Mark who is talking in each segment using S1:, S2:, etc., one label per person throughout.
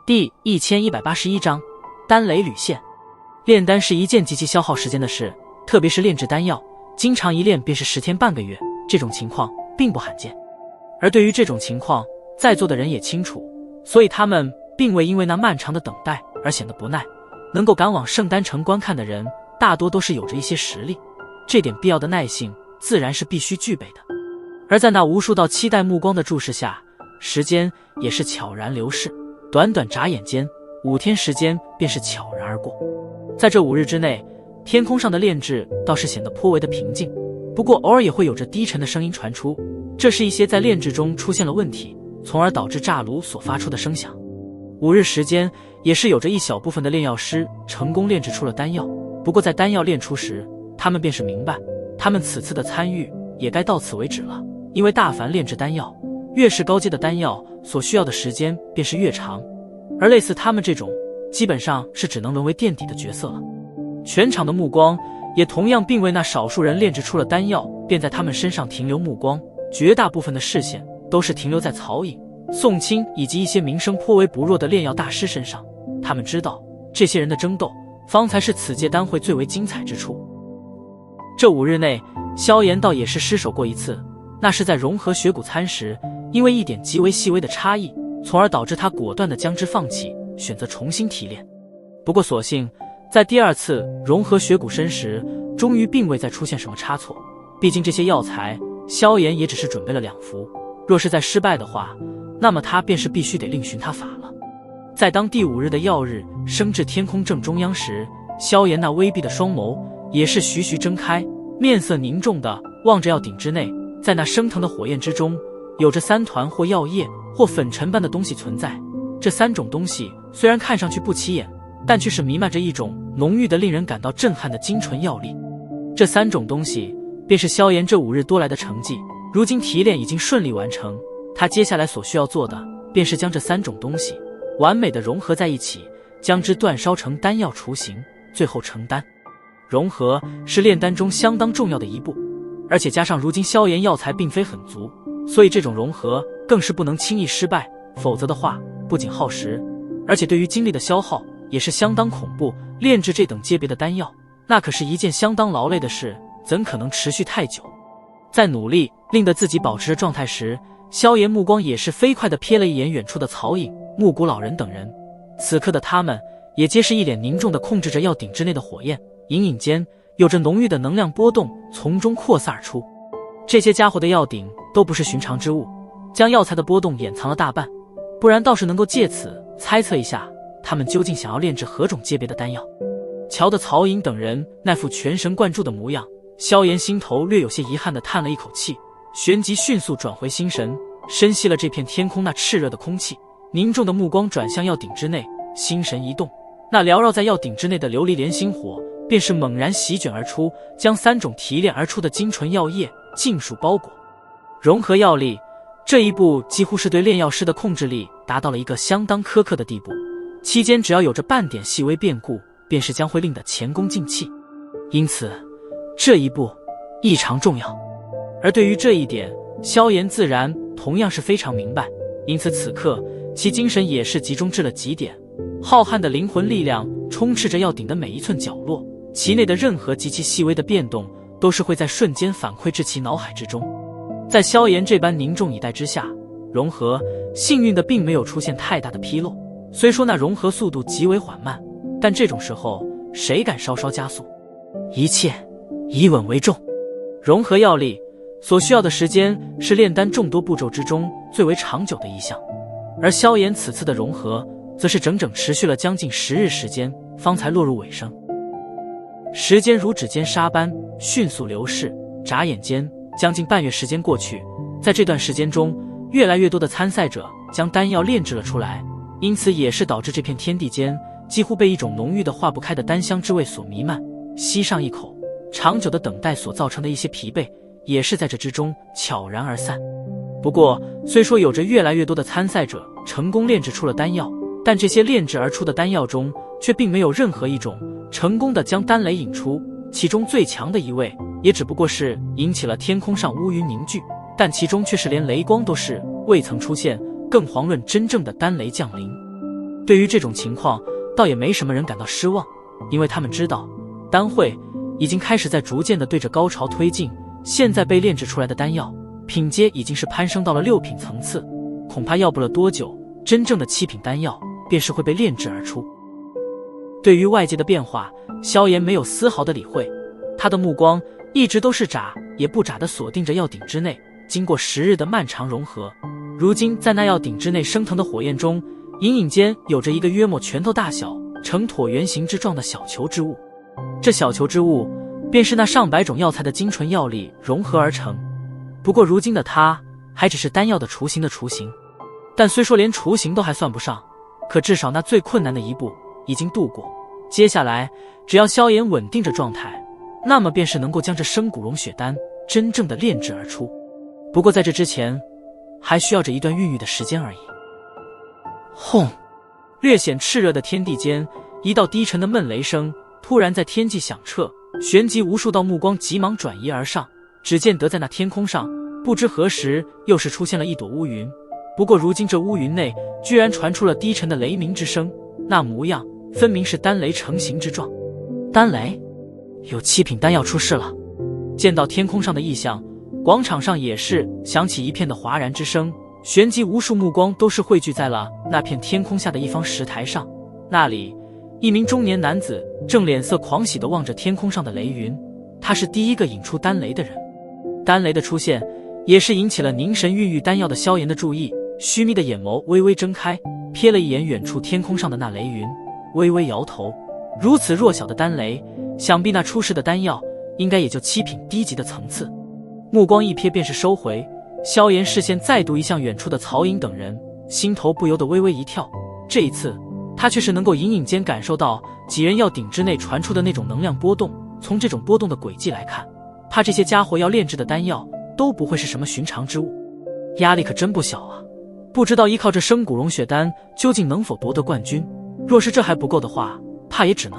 S1: 第1181章丹雷铝线。炼丹是一件极其消耗时间的事，特别是炼制丹药，经常一炼便是10天半个月，这种情况并不罕见。而对于这种情况，在座的人也清楚，所以他们并未因为那漫长的等待而显得不耐。能够赶往圣丹城观看的人，大多都是有着一些实力，这点必要的耐性自然是必须具备的。而在那无数道期待目光的注视下，时间也是悄然流逝，短短眨眼间，5天时间便是悄然而过。在这5日之内，天空上的炼制倒是显得颇为的平静，不过偶尔也会有着低沉的声音传出，这是一些在炼制中出现了问题，从而导致炸炉所发出的声响。5日时间也是有着一小部分的炼药师成功炼制出了丹药，不过在丹药炼出时，他们便是明白，他们此次的参与也该到此为止了，因为大凡炼制丹药，越是高阶的丹药所需要的时间便是越长，而类似他们这种基本上是只能沦为垫底的角色了。全场的目光也同样并未那少数人炼制出了丹药便在他们身上停留目光，绝大部分的视线都是停留在曹颖、宋清以及一些名声颇为不弱的炼药大师身上。他们知道，这些人的争斗方才是此届丹会最为精彩之处。这5日内，萧炎倒也是失手过一次，那是在融合血骨餐时，因为一点极为细微的差异，从而导致他果断地将之放弃，选择重新提炼。不过所幸在第2次融合血骨参时，终于并未再出现什么差错，毕竟这些药材萧炎也只是准备了2服，若是再失败的话，那么他便是必须得另寻他法了。在当第5日的曜日升至天空正中央时，萧炎那微闭的双眸也是徐徐睁开，面色凝重地望着药鼎之内，在那升腾的火焰之中，有着3团或药液或粉尘般的东西存在。这3种东西虽然看上去不起眼，但却是弥漫着一种浓郁的令人感到震撼的精纯药力。这3种东西便是萧炎这5日多来的成绩，如今提炼已经顺利完成，他接下来所需要做的便是将这3种东西完美的融合在一起，将之煅烧成丹药雏形，最后成丹。融合是炼丹中相当重要的一步，而且加上如今萧炎药材并非很足，所以这种融合更是不能轻易失败，否则的话不仅耗时，而且对于精力的消耗也是相当恐怖。炼制这等级别的丹药，那可是一件相当劳累的事，怎可能持续太久？在努力令得自己保持着状态时，萧炎目光也是飞快地瞥了一眼远处的曹颖、木谷老人等人，此刻的他们也皆是一脸凝重地控制着药鼎之内的火焰，隐隐间有着浓郁的能量波动从中扩散而出。这些家伙的药鼎都不是寻常之物，将药材的波动掩藏了大半，不然倒是能够借此猜测一下他们究竟想要炼制何种阶别的丹药。瞧得曹颖等人那副全神贯注的模样，萧炎心头略有些遗憾地叹了一口气，旋即迅速转回心神，深吸了这片天空那炽热的空气，凝重的目光转向药鼎之内，心神一动，那缭绕在药鼎之内的琉璃莲心火便是猛然席卷而出，将3种提炼而出的精纯药液尽数包裹。融合药力这一步几乎是对炼药师的控制力达到了一个相当苛刻的地步，期间只要有着半点细微变故，便是将会令得前功尽弃，因此这一步异常重要。而对于这一点，萧炎自然同样是非常明白，因此此刻其精神也是集中至了极点，浩瀚的灵魂力量充斥着药鼎的每一寸角落，其内的任何极其细微的变动都是会在瞬间反馈至其脑海之中。在萧炎这般凝重以待之下，融合幸运的并没有出现太大的纰漏，虽说那融合速度极为缓慢，但这种时候谁敢稍稍加速？一切以稳为重。融合药力所需要的时间是炼丹众多步骤之中最为长久的一项，而萧炎此次的融合则是整整持续了将近10日时间，方才落入尾声。时间如指尖沙般迅速流逝，眨眼间将近半月时间过去，在这段时间中，越来越多的参赛者将丹药炼制了出来，因此也是导致这片天地间几乎被一种浓郁的化不开的丹香之味所弥漫。吸上一口，长久的等待所造成的一些疲惫也是在这之中悄然而散。不过虽说有着越来越多的参赛者成功炼制出了丹药，但这些炼制而出的丹药中却并没有任何一种成功的将丹雷引出，其中最强的一位也只不过是引起了天空上乌云凝聚，但其中却是连雷光都是未曾出现，更遑论真正的丹雷降临。对于这种情况，倒也没什么人感到失望，因为他们知道，丹会已经开始在逐渐地对着高潮推进。现在被炼制出来的丹药，品阶已经是攀升到了6品层次，恐怕要不了多久，真正的7品丹药便是会被炼制而出。对于外界的变化，萧炎没有丝毫的理会，他的目光一直都是眨也不眨地锁定着药鼎之内。经过10日的漫长融合，如今在那药鼎之内升腾的火焰中，隐隐间有着一个约莫拳头大小、呈椭圆形之状的小球之物。这小球之物便是那上百种药材的精纯药力融合而成。不过如今的它还只是丹药的雏形的雏形，但虽说连雏形都还算不上，可至少那最困难的一步已经度过。接下来只要萧炎稳定着状态，那么便是能够将这生骨融血丹真正的炼制而出。不过在这之前，还需要着一段孕育的时间而已。轰！略显炽热的天地间，一道低沉的闷雷声突然在天际响彻，旋即无数道目光急忙转移而上。只见得在那天空上，不知何时又是出现了一朵乌云。不过如今这乌云内居然传出了低沉的雷鸣之声，那模样分明是丹雷成型之状。丹雷，有7品丹药出世了。见到天空上的异象，广场上也是响起一片的哗然之声，旋即无数目光都是汇聚在了那片天空下的一方石台上。那里一名中年男子正脸色狂喜地望着天空上的雷云，他是第一个引出丹雷的人。丹雷的出现也是引起了凝神孕育丹药的萧炎的注意，虚眯的眼眸微微睁开，瞥了一眼远处天空上的那雷云，微微摇头。如此弱小的丹雷，想必那出世的丹药应该也就7品低级的层次。目光一瞥便是收回，萧炎视线再度移向远处的曹颖等人，心头不由得微微一跳。这一次他却是能够隐隐间感受到几人药鼎之内传出的那种能量波动。从这种波动的轨迹来看，怕这些家伙要炼制的丹药都不会是什么寻常之物，压力可真不小啊！不知道依靠这生骨融血丹究竟能否夺得冠军，若是这还不够的话，怕也只能……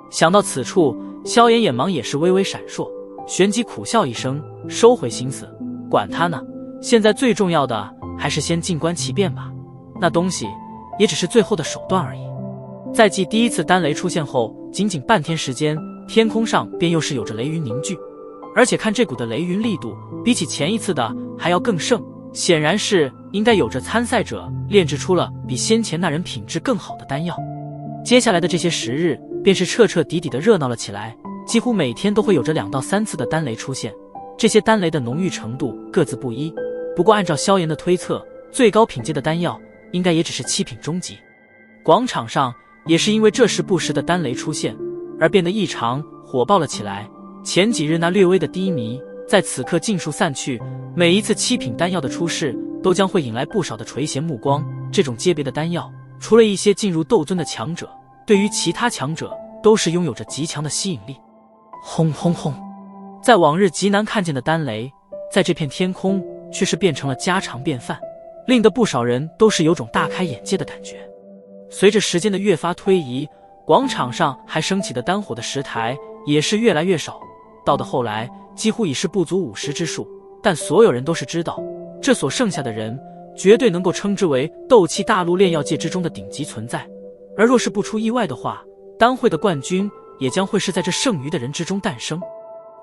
S1: 想到此处，萧炎眼芒也是微微闪烁，旋即苦笑一声，收回心思，管他呢，现在最重要的还是先静观其变吧，那东西也只是最后的手段而已。在继第一次丹雷出现后，仅仅半天时间，天空上便又是有着雷云凝聚，而且看这股的雷云力度，比起前一次的还要更盛，显然是应该有着参赛者炼制出了比先前那人品质更好的丹药。接下来的这些10日，便是彻彻底底的热闹了起来，几乎每天都会有着2到3次的丹雷出现，这些丹雷的浓郁程度各自不一。不过按照萧炎的推测，最高品阶的丹药应该也只是7品中级。广场上也是因为这时不时的丹雷出现而变得异常火爆了起来。前几日那略微的低迷在此刻尽数散去，每一次7品丹药的出世都将会引来不少的垂涎目光。这种阶别的丹药，除了一些进入斗尊的强者，对于其他强者都是拥有着极强的吸引力。轰轰轰！在往日极难看见的丹雷，在这片天空却是变成了家常便饭，令得不少人都是有种大开眼界的感觉。随着时间的越发推移，广场上还升起的丹火的石台也是越来越少，到的后来几乎已是不足50之数。但所有人都是知道，这所剩下的人绝对能够称之为斗气大陆炼药界之中的顶级存在。而若是不出意外的话，丹会的冠军也将会是在这剩余的人之中诞生。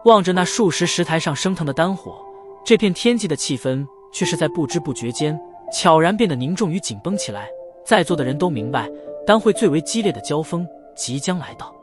S1: 望着那数十石台上升腾的丹火，这片天际的气氛却是在不知不觉间悄然变得凝重与紧绷起来。在座的人都明白，丹会最为激烈的交锋即将来到。